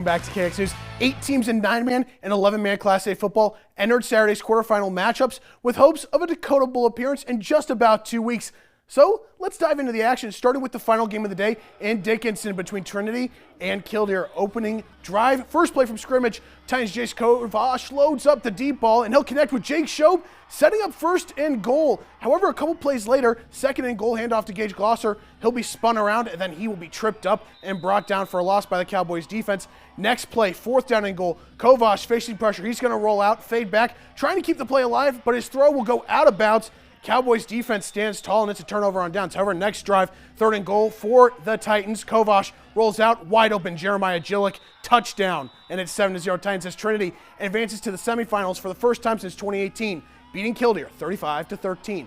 Back to KX News. 8 teams in 9-man and 11-man Class A football entered Saturday's quarterfinal matchups with hopes of a Dakota Bowl appearance in just about 2 weeks. So let's dive into the action, starting with the final game of the day in Dickinson between Trinity and Killdeer. Opening drive, first play from scrimmage, Titans' Jace Kovash loads up the deep ball, and he'll connect with Jake Shobe, setting up first and goal. However, a couple plays later, second and goal handoff to Gage Glosser. He'll be spun around, and then he will be tripped up and brought down for a loss by the Cowboys defense. Next play, fourth down and goal. Kovash facing pressure. He's going to roll out, fade back, trying to keep the play alive, but his throw will go out of bounds. Cowboys defense stands tall, and it's a turnover on downs. However, next drive, third and goal for the Titans. Kovash rolls out, wide open, Jeremiah Jillick, touchdown. And it's 7-0 Titans as Trinity advances to the semifinals for the first time since 2018, beating Killdeer 35-13.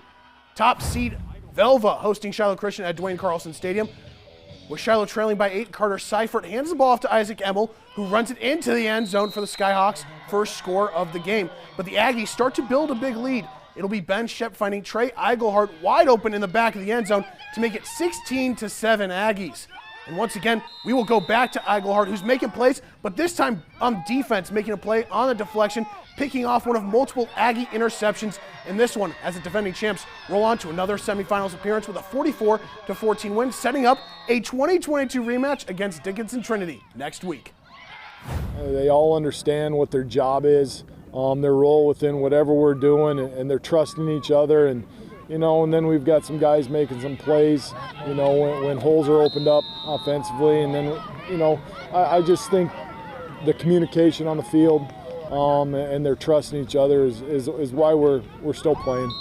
Top seed Velva hosting Shiloh Christian at Dwayne Carlson Stadium. With Shiloh trailing by 8, Carter Seifert hands the ball off to Isaac Emmel, who runs it into the end zone for the Skyhawks' first score of the game. But the Aggies start to build a big lead. It'll be Ben Shep finding Trey Eigelhart wide open in the back of the end zone to make it 16-7 Aggies. And once again, we will go back to Eigelhart, who's making plays, but this time on defense, making a play on a deflection, picking off one of multiple Aggie interceptions in this one as the defending champs roll on to another semifinals appearance with a 44-14 win, setting up a 2022 rematch against Dickinson Trinity next week. They all understand what their job is, their role within whatever we're doing, and they're trusting each other. And and then we've got some guys making some plays, when holes are opened up offensively. And then, I just think the communication on the field and their trust in each other is why we're still playing.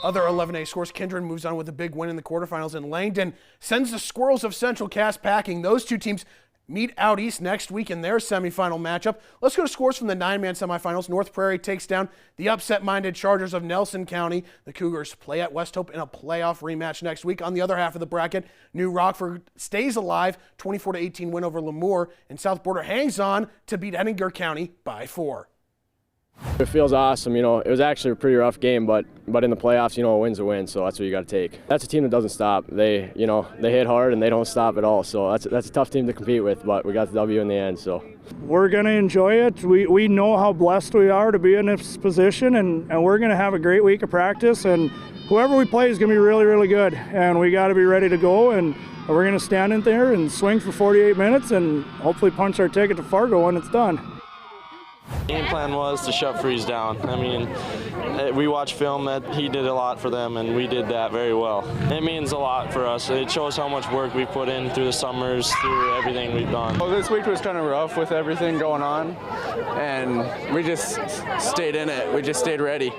Other 11A scores, Kindred moves on with a big win in the quarterfinals, and Langdon sends the Squirrels of Central Cass packing. Those two teams meet out east next week in their semifinal matchup. Let's go to scores from the 9-man semifinals. North Prairie takes down the upset-minded Chargers of Nelson County. The Cougars play at West Hope in a playoff rematch next week. On the other half of the bracket, New Rockford stays alive, 24-18 win over Lemoore, and South Border hangs on to beat Edingar County by 4. It feels awesome. It was actually a pretty rough game, but in the playoffs, a win's a win, so that's what you got to take. That's a team that doesn't stop. They hit hard and they don't stop at all. So that's a tough team to compete with, but we got the W in the end. So we're going to enjoy it. We know how blessed we are to be in this position, and we're going to have a great week of practice. And whoever we play is going to be really, really good. And we got to be ready to go. And we're going to stand in there and swing for 48 minutes and hopefully punch our ticket to Fargo when it's done. Game plan was to shut Freeze down. I mean, we watched film that he did a lot for them, and we did that very well. It means a lot for us. It shows how much work we put in through the summers, through everything we've done. Well, this week was kind of rough with everything going on, and we just stayed in it. We just stayed ready.